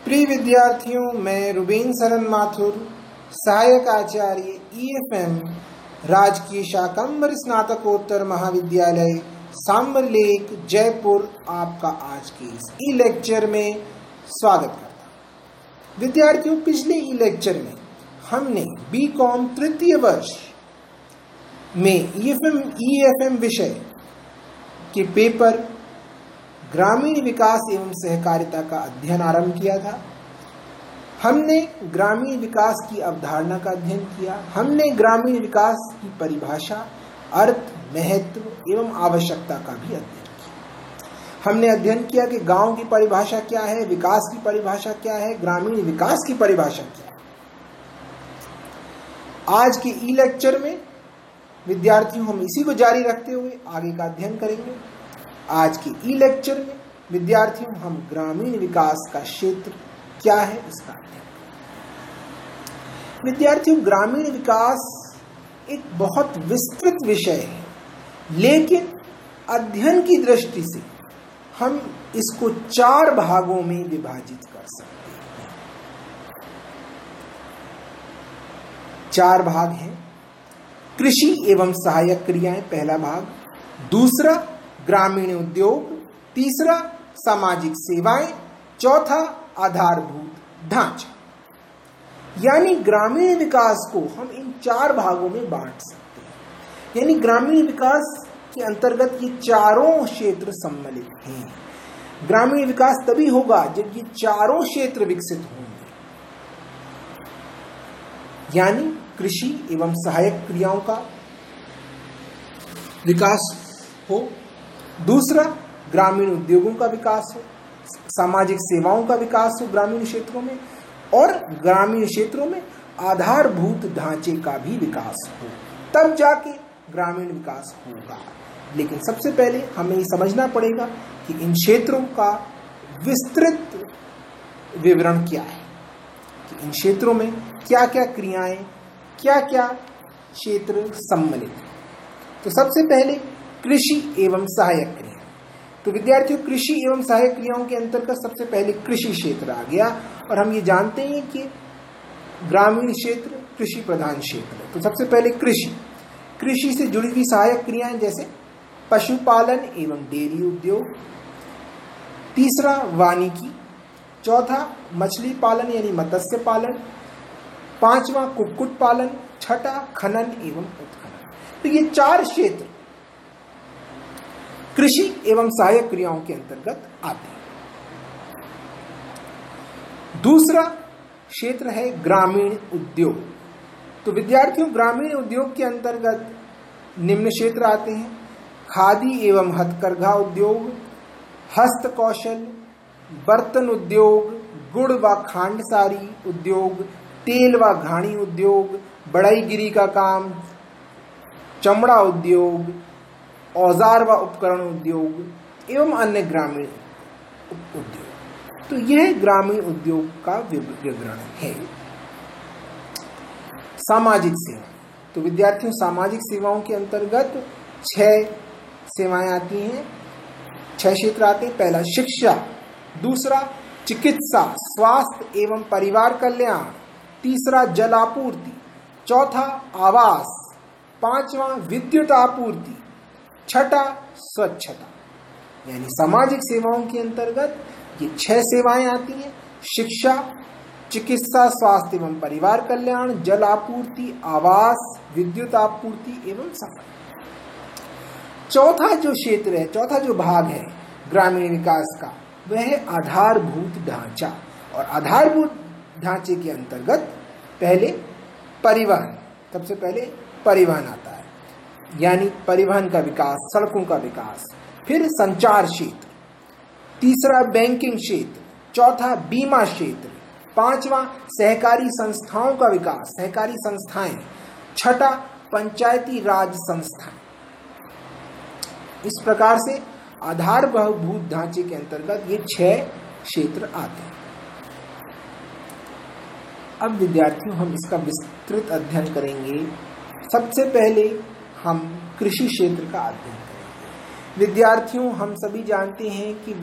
प्रिय विद्यार्थियों, मैं रुबेन सरन माथुर, सहायक आचार्य EFM राजकीय शाकंभरी स्नातकोत्तर महाविद्यालय सांबरलेक जयपुर आपका आज के इस ई लेक्चर में स्वागत करता हूँ। विद्यार्थियों, पिछले ई लेक्चर में हमने BCom तृतीय वर्ष में EFM विषय के पेपर ग्रामीण विकास एवं सहकारिता का अध्ययन आरंभ किया था। हमने ग्रामीण विकास की अवधारणा का अध्ययन किया। हमने ग्रामीण विकास की परिभाषा, अर्थ, महत्व एवं आवश्यकता का भी अध्ययन किया। हमने अध्ययन किया कि गांव की परिभाषा क्या है, विकास की परिभाषा क्या है, ग्रामीण विकास की परिभाषा क्या है। आज के ई लेक्चर में विद्यार्थियों हम इसी को जारी रखते हुए आगे का अध्ययन करेंगे। आज के ई लेक्चर में विद्यार्थियों हम ग्रामीण विकास का क्षेत्र क्या है इसका अध्ययन करेंगे। विद्यार्थियों, ग्रामीण विकास एक बहुत विस्तृत विषय है, लेकिन अध्ययन की दृष्टि से हम इसको 4 भागों में विभाजित कर सकते हैं। 4 भाग हैं। कृषि एवं सहायक क्रियाएं पहला भाग, दूसरा ग्रामीण उद्योग, तीसरा सामाजिक सेवाएं, चौथा आधारभूत ढांचा। यानी ग्रामीण विकास को हम इन 4 भागों में बांट सकते हैं। यानी ग्रामीण विकास के अंतर्गत ये चारों क्षेत्र सम्मिलित हैं। ग्रामीण विकास तभी होगा जब ये चारों क्षेत्र विकसित होंगे, यानी कृषि एवं सहायक क्रियाओं का विकास हो, दूसरा ग्रामीण उद्योगों का विकास हो, सामाजिक सेवाओं का विकास हो ग्रामीण क्षेत्रों में, और ग्रामीण क्षेत्रों में आधारभूत ढांचे का भी विकास हो, तब जाके ग्रामीण विकास होगा। लेकिन सबसे पहले हमें ये समझना पड़ेगा कि इन क्षेत्रों का विस्तृत विवरण क्या है, कि इन क्षेत्रों में क्या क्या क्रियाएं, क्या क्या क्षेत्र सम्मिलित हैं। तो सबसे पहले कृषि एवं सहायक क्रिया। तो विद्यार्थियों, कृषि एवं सहायक क्रियाओं के अंतर्गत सबसे पहले कृषि क्षेत्र आ गया, और हम ये जानते हैं कि ग्रामीण क्षेत्र कृषि प्रधान क्षेत्र है। तो सबसे पहले कृषि से जुड़ी हुई सहायक क्रियाएं जैसे पशुपालन एवं डेयरी उद्योग, तीसरा वानिकी, चौथा मछली पालन यानी मत्स्य पालन, पांचवा कुक्कुट पालन, छठा खनन एवं उत्खनन। तो ये 4 क्षेत्र कृषि एवं सहायक क्रियाओं के अंतर्गत आते हैं। दूसरा क्षेत्र है ग्रामीण उद्योग। तो विद्यार्थियों, ग्रामीण उद्योग के अंतर्गत निम्न क्षेत्र आते हैं: खादी एवं हथकरघा उद्योग, हस्त कौशल, बर्तन उद्योग, गुड़ व खांडसारी उद्योग, तेल व घानी उद्योग, बढ़ईगिरी का काम, चमड़ा उद्योग, औजार व उपकरण उद्योग एवं अन्य ग्रामीण उद्योग। तो यह ग्रामीण उद्योग का विवरण है। सामाजिक सेवा। तो विद्यार्थियों, सामाजिक सेवाओं के अंतर्गत 6 सेवाएं आती हैं, 6 क्षेत्र आते हैं। पहला शिक्षा, दूसरा चिकित्सा, स्वास्थ्य एवं परिवार कल्याण, तीसरा जल आपूर्ति, चौथा आवास, पांचवा विद्युत आपूर्ति, छठा स्वच्छता। यानी सामाजिक सेवाओं के अंतर्गत ये 6 सेवाएं आती हैं: शिक्षा, चिकित्सा, स्वास्थ्य एवं परिवार कल्याण, जल आपूर्ति, आवास, विद्युत आपूर्ति एवं सफाई। चौथा जो क्षेत्र है, चौथा जो भाग है ग्रामीण विकास का, वह है आधारभूत ढांचा। और आधारभूत ढांचे के अंतर्गत पहले परिवहन, सबसे पहले परिवहन आता है, यानी परिवहन का विकास, सड़कों का विकास। फिर संचार क्षेत्र, तीसरा बैंकिंग क्षेत्र, चौथा बीमा क्षेत्र, पांचवा सहकारी संस्थाओं का विकास, सहकारी संस्थाएं, छठा पंचायती राज संस्थाएं। इस प्रकार से आधारभूत ढांचे के अंतर्गत ये 6 क्षेत्र आते हैं। अब विद्यार्थियों, हम इसका विस्तृत अध्ययन करेंगे। सबसे पहले हम कृषि क्षेत्र का अध्ययन करेंगे। विद्यार्थियों, हम सभी जानते हैं कि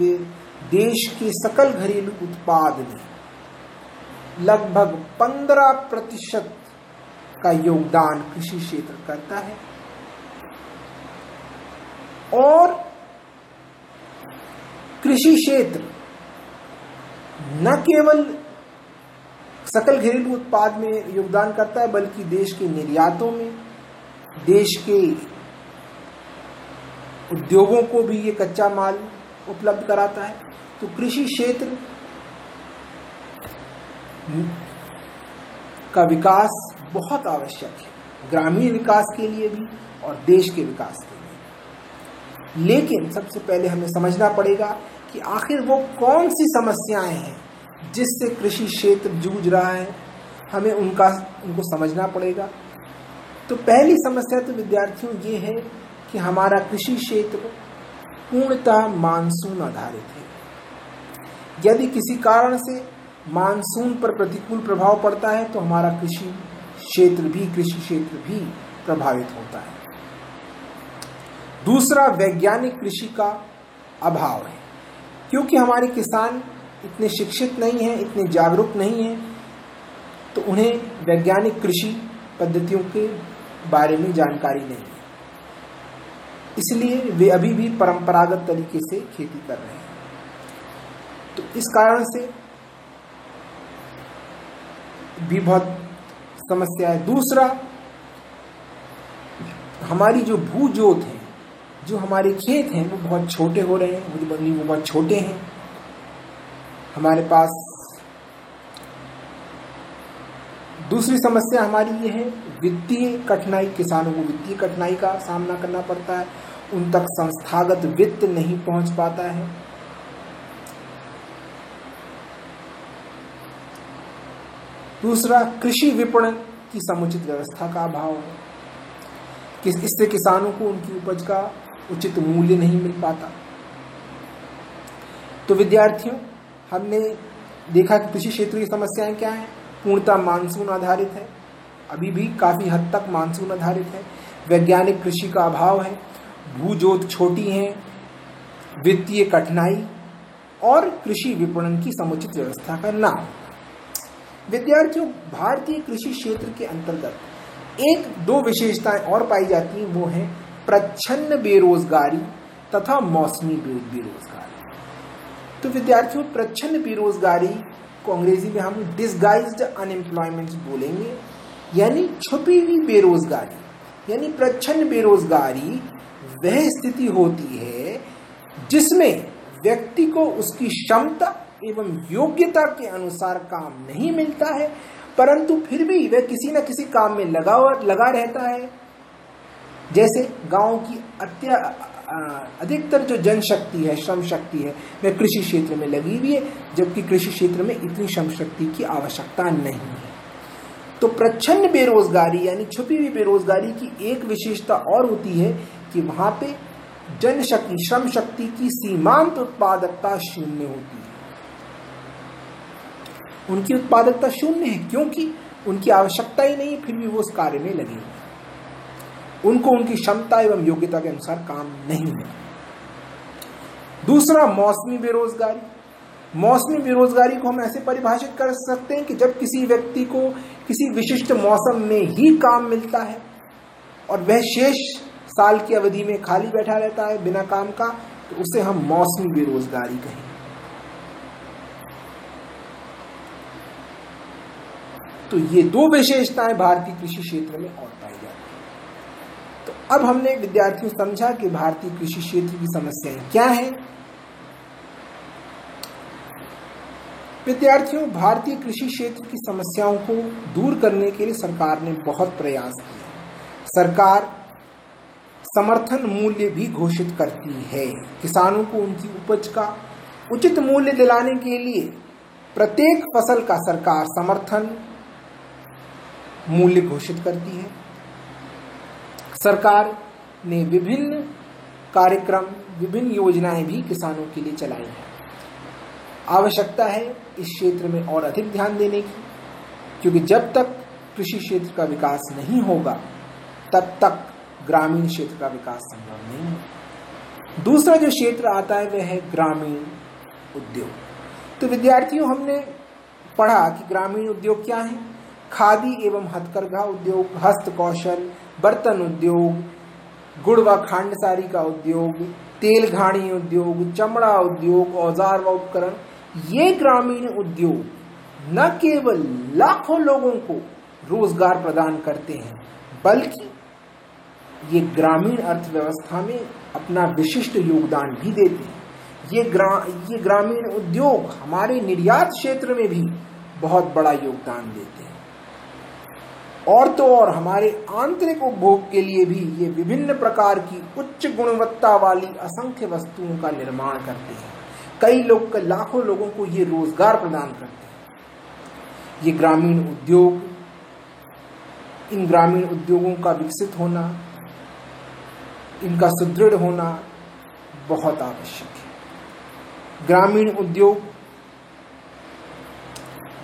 देश के सकल घरेलू उत्पाद में लगभग 15% का योगदान कृषि क्षेत्र करता है। और कृषि क्षेत्र न केवल सकल घरेलू उत्पाद में योगदान करता है, बल्कि देश के निर्यातों में, देश के उद्योगों को भी ये कच्चा माल उपलब्ध कराता है। तो कृषि क्षेत्र का विकास बहुत आवश्यक है, ग्रामीण विकास के लिए भी और देश के विकास के लिए। लेकिन सबसे पहले हमें समझना पड़ेगा कि आखिर वो कौन सी समस्याएं हैं जिससे कृषि क्षेत्र जूझ रहा है, हमें उनको समझना पड़ेगा। तो पहली समस्या तो विद्यार्थियों ये है कि हमारा कृषि क्षेत्र पूर्णतः मानसून आधारित है। यदि किसी कारण से मानसून पर प्रतिकूल प्रभाव पड़ता है तो हमारा कृषि क्षेत्र भी प्रभावित होता है। दूसरा, वैज्ञानिक कृषि का अभाव है, क्योंकि हमारे किसान इतने शिक्षित नहीं हैं, इतने जागरूक नहीं हैं, तो उन्हें वैज्ञानिक कृषि पद्धतियों के बारे में जानकारी नहीं है, इसलिए वे अभी भी परंपरागत तरीके से खेती कर रहे हैं। तो इस कारण से भी बहुत समस्या है। दूसरा, हमारी जो भूजोत है, जो हमारे खेत हैं, वो बहुत छोटे हो रहे हैं, वो बहुत छोटे हैं। हमारे पास दूसरी समस्या हमारी ये है वित्तीय कठिनाई। किसानों को वित्तीय कठिनाई का सामना करना पड़ता है, उन तक संस्थागत वित्त नहीं पहुंच पाता है। दूसरा, कृषि विपणन की समुचित व्यवस्था का अभाव है, इससे किसानों को उनकी उपज का उचित मूल्य नहीं मिल पाता। तो विद्यार्थियों, हमने देखा कि कृषि क्षेत्र की समस्याएं क्या हैं। पूर्णतः मानसून आधारित है, अभी भी काफी हद तक मानसून आधारित है। वैज्ञानिक कृषि का अभाव है, भूजोत छोटी है, वित्तीय कठिनाई और कृषि विपणन की समुचित व्यवस्था का ना हो। विद्यार्थियों, भारतीय कृषि क्षेत्र के अंतर्गत एक दो विशेषताएं और पाई जाती हैं, वो है प्रच्छन्न बेरोजगारी तथा मौसमी बेरोजगारी। तो विद्यार्थियों, प्रच्छन्न बेरोजगारी को अंग्रेजी में हम डिसगाइज्ड अनएम्प्लॉयमेंट बोलेंगे, यानी छुपी हुई बेरोजगारी। यानी प्रच्छन्न बेरोजगारी वह स्थिति होती है जिसमें व्यक्ति को उसकी क्षमता एवं योग्यता के अनुसार काम नहीं मिलता है, परंतु फिर भी वह किसी न किसी काम में लगा रहता है। जैसे गांव की अधिकतर जो जनशक्ति है, श्रम शक्ति है, वह कृषि क्षेत्र में लगी हुई है, जबकि कृषि क्षेत्र में इतनी श्रम शक्ति की आवश्यकता नहीं है। तो प्रच्छन्न बेरोजगारी यानी छुपी हुई बेरोजगारी की एक विशेषता और होती है कि वहां पे जनशक्ति, श्रम शक्ति की सीमांत उत्पादकता शून्य होती है। उनकी उत्पादकता शून्य है क्योंकि उनकी आवश्यकता ही नहीं, फिर भी वो उस कार्य में लगे हुए, उनको उनकी क्षमता एवं योग्यता के अनुसार काम नहीं है। दूसरा, मौसमी बेरोजगारी। मौसमी बेरोजगारी को हम ऐसे परिभाषित कर सकते हैं कि जब किसी व्यक्ति को किसी विशिष्ट मौसम में ही काम मिलता है और वह शेष साल की अवधि में खाली बैठा रहता है बिना काम का, तो उसे हम मौसमी बेरोजगारी कहें। तो ये दो विशेषताएं भारतीय कृषि क्षेत्र में और पाई जाती हैं। तो अब हमने विद्यार्थियों समझा कि भारतीय कृषि क्षेत्र की समस्याएं क्या हैं। विद्यार्थियों, भारतीय कृषि क्षेत्र की समस्याओं को दूर करने के लिए सरकार ने बहुत प्रयास किए। सरकार समर्थन मूल्य भी घोषित करती है। किसानों को उनकी उपज का उचित मूल्य दिलाने के लिए प्रत्येक फसल का सरकार समर्थन मूल्य घोषित करती है। सरकार ने विभिन्न कार्यक्रम, विभिन्न योजनाएं भी किसानों के लिए चलाई हैं। आवश्यकता है इस क्षेत्र में और अधिक ध्यान देने की, क्योंकि जब तक कृषि क्षेत्र का विकास नहीं होगा तब तक ग्रामीण क्षेत्र का विकास संभव नहीं है। दूसरा जो क्षेत्र आता है वह है ग्रामीण उद्योग। तो विद्यार्थियों, हमने पढ़ा कि ग्रामीण उद्योग क्या है। खादी एवं हथकरघा उद्योग, हस्त कौशल, बर्तन उद्योग, गुड़ व खांडसारी का उद्योग, तेल घाणी उद्योग, चमड़ा उद्योग, औजार व उपकरण, ये ग्रामीण उद्योग न केवल लाखों लोगों को रोजगार प्रदान करते हैं, बल्कि ये ग्रामीण अर्थव्यवस्था में अपना विशिष्ट योगदान भी देते हैं। ये ग्रामीण उद्योग हमारे निर्यात क्षेत्र में भी बहुत बड़ा योगदान देते हैं, और तो और हमारे आंतरिक उपभोग के लिए भी ये विभिन्न प्रकार की उच्च गुणवत्ता वाली असंख्य वस्तुओं का निर्माण करते हैं। लाखों लोगों को ये रोजगार प्रदान करते हैं। ये ग्रामीण उद्योग, इन ग्रामीण उद्योगों का विकसित होना, इनका सुदृढ़ होना बहुत आवश्यक है। ग्रामीण उद्योग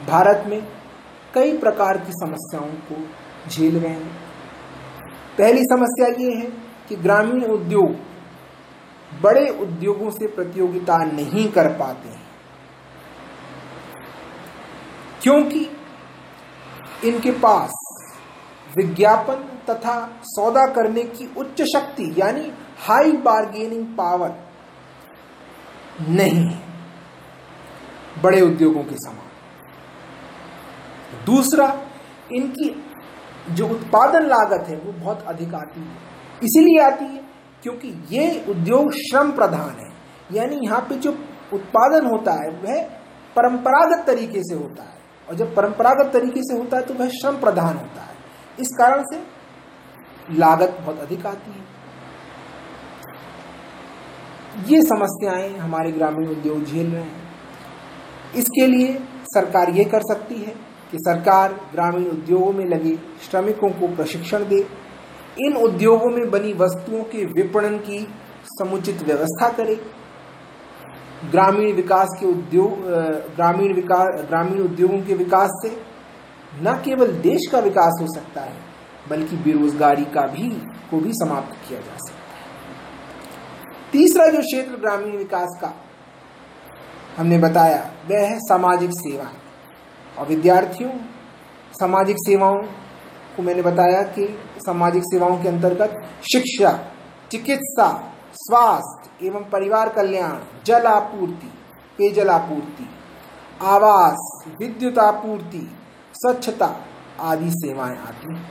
भारत में कई प्रकार की समस्याओं को झेल रहे हैं। पहली समस्या ये है कि ग्रामीण उद्योग बड़े उद्योगों से प्रतियोगिता नहीं कर पाते हैं, क्योंकि इनके पास विज्ञापन तथा सौदा करने की उच्च शक्ति यानी हाई बार्गेनिंग पावर नहीं है बड़े उद्योगों के समान। दूसरा, इनकी जो उत्पादन लागत है वो बहुत अधिक आती है। इसीलिए आती है क्योंकि ये उद्योग श्रम प्रधान है, यानी यहाँ पे जो उत्पादन होता है वह परंपरागत तरीके से होता है, और जब परंपरागत तरीके से होता है तो वह श्रम प्रधान होता है। इस कारण से लागत बहुत अधिक आती है। ये समस्याएं हमारे ग्रामीण उद्योग झेल रहे हैं। इसके लिए सरकार ये कर सकती है कि सरकार ग्रामीण उद्योगों में लगे श्रमिकों को प्रशिक्षण दे, इन उद्योगों में बनी वस्तुओं के विपणन की समुचित व्यवस्था करे। ग्रामीण उद्योगों के विकास से न केवल देश का विकास हो सकता है, बल्कि बेरोजगारी को भी समाप्त किया जा सकता है। तीसरा जो क्षेत्र ग्रामीण विकास का हमने बताया वह है सामाजिक सेवा। और विद्यार्थियों, सामाजिक सेवाओं को मैंने बताया कि सामाजिक सेवाओं के अंतर्गत शिक्षा, चिकित्सा, स्वास्थ्य एवं परिवार कल्याण, जल आपूर्ति, पेयजल आपूर्ति, आवास, विद्युत आपूर्ति, स्वच्छता आदि सेवाएं आती हैं।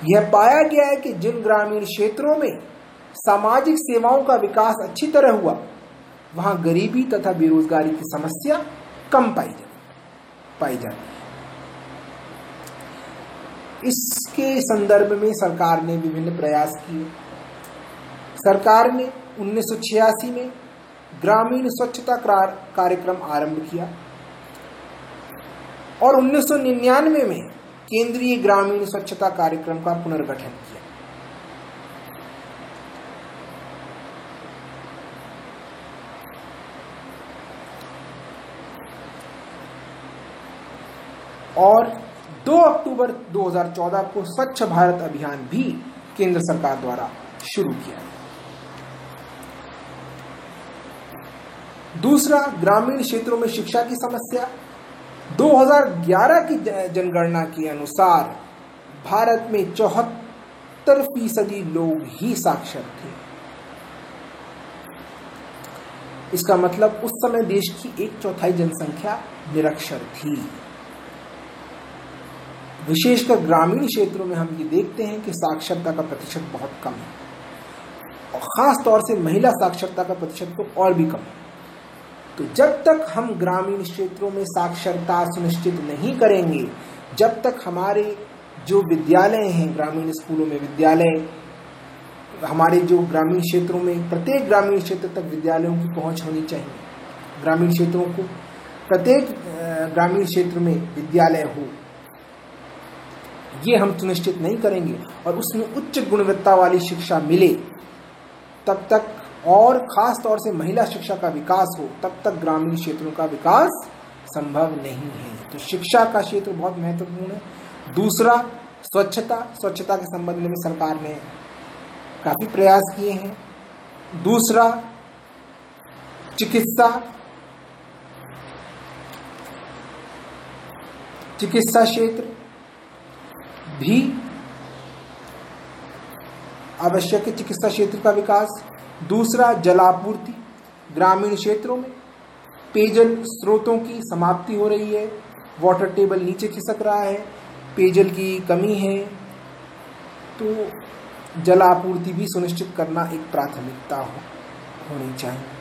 यह पाया गया है कि जिन ग्रामीण क्षेत्रों में सामाजिक सेवाओं का विकास अच्छी तरह हुआ, वहां गरीबी तथा बेरोजगारी की समस्या कम पाई जाती है। इसके संदर्भ में सरकार ने विभिन्न प्रयास किए। सरकार ने 1986 में ग्रामीण स्वच्छता कार्यक्रम आरंभ किया और 1999 में केंद्रीय ग्रामीण स्वच्छता कार्यक्रम का पुनर्गठन किया। और 2 अक्टूबर 2014 को स्वच्छ भारत अभियान भी केंद्र सरकार द्वारा शुरू किया। दूसरा, ग्रामीण क्षेत्रों में शिक्षा की समस्या। 2011 की जनगणना के अनुसार भारत में 74% लोग ही साक्षर थे। इसका मतलब उस समय देश की 1/4 जनसंख्या निरक्षर थी। विशेषकर ग्रामीण क्षेत्रों में हम ये देखते हैं कि साक्षरता का प्रतिशत बहुत कम है, और खास तौर से महिला साक्षरता का प्रतिशत तो और भी कम है। तो जब तक हम ग्रामीण क्षेत्रों में साक्षरता सुनिश्चित नहीं करेंगे, जब तक हमारे जो विद्यालय हैं, ग्रामीण स्कूलों में विद्यालय, हमारे जो ग्रामीण क्षेत्रों में प्रत्येक ग्रामीण क्षेत्र तक विद्यालयों की पहुंच होनी चाहिए, ग्रामीण क्षेत्रों को प्रत्येक ग्रामीण क्षेत्र में विद्यालय हो, ये हम सुनिश्चित नहीं करेंगे और उसमें उच्च गुणवत्ता वाली शिक्षा मिले, तब तक, और खास तौर से महिला शिक्षा का विकास हो, तब तक ग्रामीण क्षेत्रों का विकास संभव नहीं है। तो शिक्षा का क्षेत्र बहुत महत्वपूर्ण है। दूसरा, स्वच्छता के संबंध में सरकार ने काफी प्रयास किए हैं। दूसरा, चिकित्सा, चिकित्सा क्षेत्र भी आवश्यक है, चिकित्सा क्षेत्र का विकास। दूसरा, जलापूर्ति, ग्रामीण क्षेत्रों में पेयजल स्रोतों की समाप्ति हो रही है, वाटर टेबल नीचे खिसक रहा है, पेयजल की कमी है, तो जलापूर्ति भी सुनिश्चित करना एक प्राथमिकता होनी चाहिए।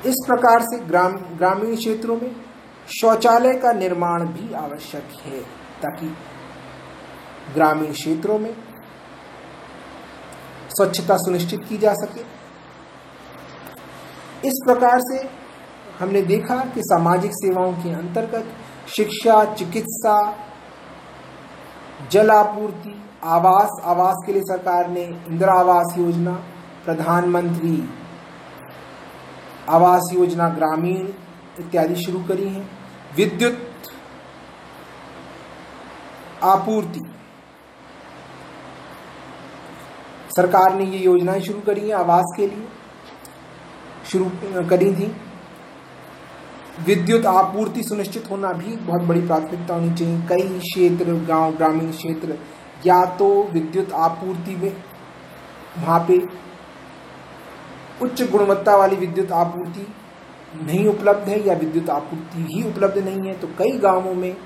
इस प्रकार से ग्रामीण क्षेत्रों में शौचालय का निर्माण भी आवश्यक है, ताकि ग्रामीण क्षेत्रों में स्वच्छता सुनिश्चित की जा सके। इस प्रकार से हमने देखा कि सामाजिक सेवाओं के अंतर्गत शिक्षा, चिकित्सा, जल आपूर्ति, आवास के लिए सरकार ने इंदिरा आवास योजना, प्रधानमंत्री आवास योजना ग्रामीण इत्यादि शुरू करी हैं। विद्युत आपूर्ति, सरकार ने ये योजनाएं शुरू करी हैं, आवास के लिए शुरू करी थी। विद्युत आपूर्ति सुनिश्चित होना भी बहुत बड़ी प्राथमिकता होनी चाहिए। कई क्षेत्र, गांव, ग्रामीण क्षेत्र, या तो विद्युत आपूर्ति में वहाँ पे उच्च गुणवत्ता वाली विद्युत आपूर्ति नहीं उपलब्ध है, या विद्युत आपूर्ति ही उपलब्ध नहीं है, तो कई गांवों में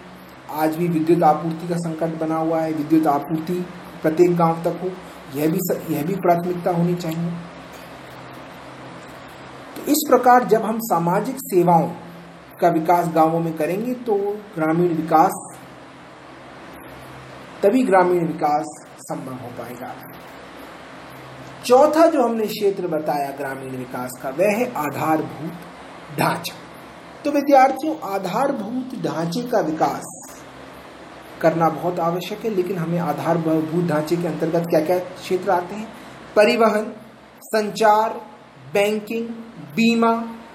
आज भी विद्युत आपूर्ति का संकट बना हुआ है। विद्युत आपूर्ति प्रत्येक गांव तक हो, यह भी प्राथमिकता होनी चाहिए। तो इस प्रकार जब हम सामाजिक सेवाओं का विकास गांवों में करेंगे तो तभी ग्रामीण विकास संभव हो पाएगा। चौथा जो हमने क्षेत्र बताया ग्रामीण विकास का, वह है आधारभूत ढांचा। तो विद्यार्थियों, आधारभूत ढांचे का विकास करना बहुत आवश्यक है, लेकिन हमें आधारभूत ढांचे के अंतर्गत क्या क्या क्षेत्र आते हैं? परिवहन, संचार, बैंकिंग, बीमा,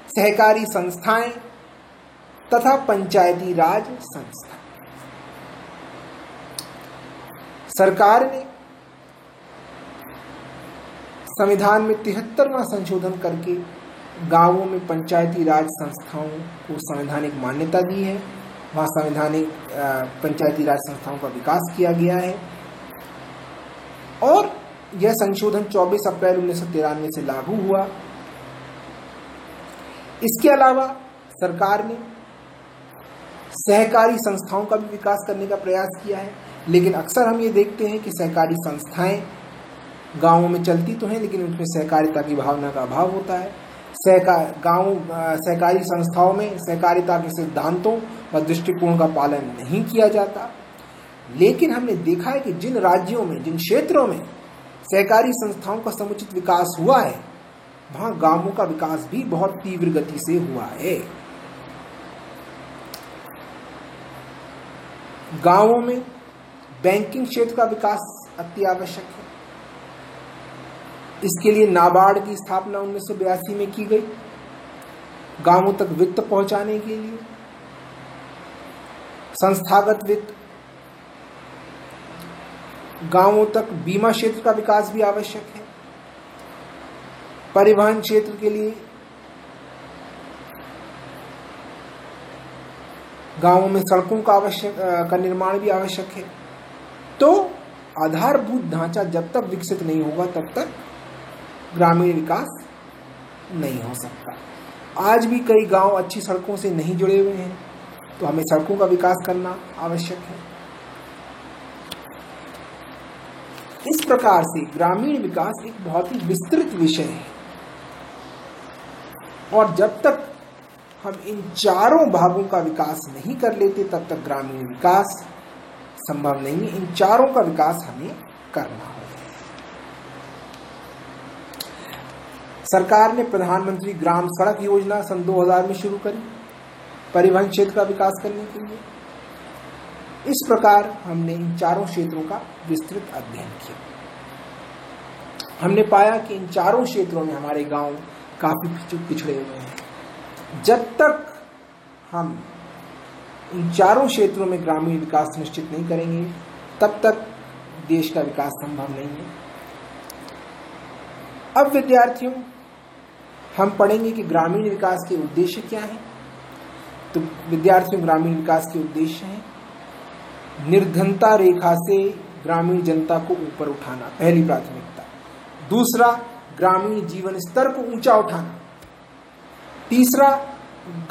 सहकारी संस्थाएं तथा पंचायती राज संस्था। सरकार ने संविधान में 73वां संशोधन करके गांवों में पंचायती राज संस्थाओं को संवैधानिक मान्यता दी है। वहाँ संवैधानिक पंचायती राज संस्थाओं का विकास किया गया है और यह संशोधन 24 अप्रैल 1993 से लागू हुआ। इसके अलावा सरकार ने सहकारी संस्थाओं का भी विकास करने का प्रयास किया है, लेकिन अक्सर हम ये देखते हैं कि सहकारी संस्थाएं गांवों में चलती तो हैं, लेकिन उनमें सहकारिता की भावना का अभाव होता है। सहकारी संस्थाओं में सहकारिता के सिद्धांतों व दृष्टिकोण का पालन नहीं किया जाता। लेकिन हमने देखा है कि जिन राज्यों में, जिन क्षेत्रों में सहकारी संस्थाओं का समुचित विकास हुआ है, वहां गांवों का विकास भी बहुत तीव्र गति से हुआ है। गांवों में बैंकिंग क्षेत्र का विकास अति आवश्यक है। इसके लिए नाबार्ड की स्थापना 1982 में की गई, गांवों तक वित्त पहुंचाने के लिए। संस्थागत वित्त, गांवों तक बीमा क्षेत्र का विकास भी आवश्यक है। परिवहन क्षेत्र के लिए गांवों में सड़कों का निर्माण भी आवश्यक है। तो आधारभूत ढांचा जब तक विकसित नहीं होगा तब तक ग्रामीण विकास नहीं हो सकता। आज भी कई गांव अच्छी सड़कों से नहीं जुड़े हुए हैं, तो हमें सड़कों का विकास करना आवश्यक है। इस प्रकार से ग्रामीण विकास एक बहुत ही विस्तृत विषय है और जब तक हम इन चारों भागों का विकास नहीं कर लेते तब तक ग्रामीण विकास संभव नहीं है। इन चारों का विकास हमें करना होगा। सरकार ने प्रधानमंत्री ग्राम सड़क योजना सन 2000 में शुरू करी परिवहन क्षेत्र का विकास करने के लिए। इस प्रकार हमने इन चारों क्षेत्रों का विस्तृत अध्ययन किया। हमने पाया कि इन चारों क्षेत्रों में हमारे गांव काफी पिछड़े हुए हैं। जब तक हम इन चारों क्षेत्रों में ग्रामीण विकास सुनिश्चित नहीं करेंगे तब तक देश का विकास संभव नहीं है। अब विद्यार्थियों, हम पढ़ेंगे कि ग्रामीण विकास के उद्देश्य क्या हैं, तो विद्यार्थियों, ग्रामीण विकास के उद्देश्य हैं निर्धनता रेखा से ग्रामीण जनता को ऊपर उठाना, पहली प्राथमिकता। दूसरा, ग्रामीण जीवन स्तर को ऊंचा उठाना। तीसरा,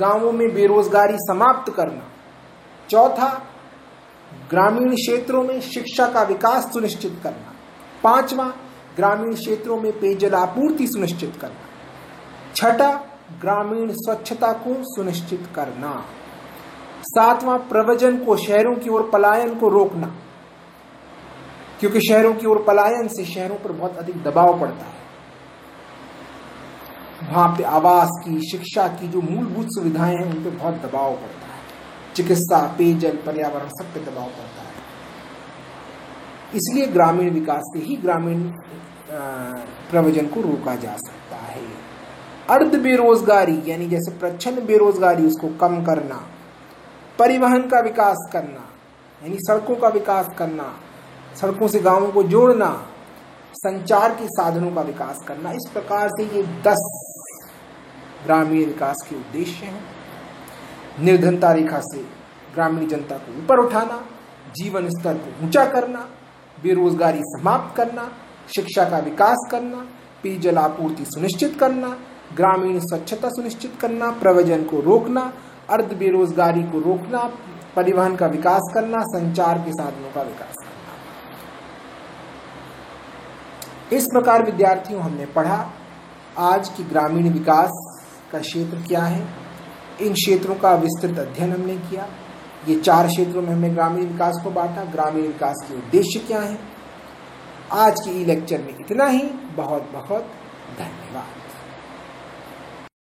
गांवों में बेरोजगारी समाप्त करना। चौथा, ग्रामीण क्षेत्रों में शिक्षा का विकास सुनिश्चित करना। पांचवा, ग्रामीण क्षेत्रों में पेयजल आपूर्ति सुनिश्चित करना। छठा, ग्रामीण स्वच्छता को सुनिश्चित करना। सातवां, प्रव्रजन को, शहरों की ओर पलायन को रोकना, क्योंकि शहरों की ओर पलायन से शहरों पर बहुत अधिक दबाव पड़ता है। वहां पे आवास की, शिक्षा की जो मूलभूत सुविधाएं हैं उन पर बहुत दबाव पड़ता है। चिकित्सा, पेयजल, पर्यावरण, सब पे दबाव पड़ता है। इसलिए ग्रामीण विकास से ही ग्रामीण प्रव्रजन को रोका जा सकता है। अर्ध बेरोजगारी यानी जैसे प्रच्छन्न बेरोजगारी, उसको कम करना। परिवहन का विकास करना यानी सड़कों का विकास करना, सड़कों से गांवों को जोड़ना। संचार के साधनों का विकास करना। इस प्रकार से ये 10 ग्रामीण विकास के उद्देश्य हैं। निर्धनता रेखा से ग्रामीण जनता को ऊपर उठाना, जीवन स्तर को ऊंचा करना, बेरोजगारी समाप्त करना, शिक्षा का विकास करना, पेयजल आपूर्ति सुनिश्चित करना, ग्रामीण स्वच्छता सुनिश्चित करना, प्रव्रजन को रोकना, अर्ध बेरोजगारी को रोकना, परिवहन का विकास करना, संचार के साधनों का विकास करना। इस प्रकार विद्यार्थियों, हमने पढ़ा आज की ग्रामीण विकास का क्षेत्र क्या है। इन क्षेत्रों का विस्तृत अध्ययन हमने किया। ये 4 क्षेत्रों में हमने ग्रामीण विकास को बांटा। ग्रामीण विकास के उद्देश्य क्या हैं। आज की ई लेक्चर में इतना ही। बहुत बहुत धन्यवाद।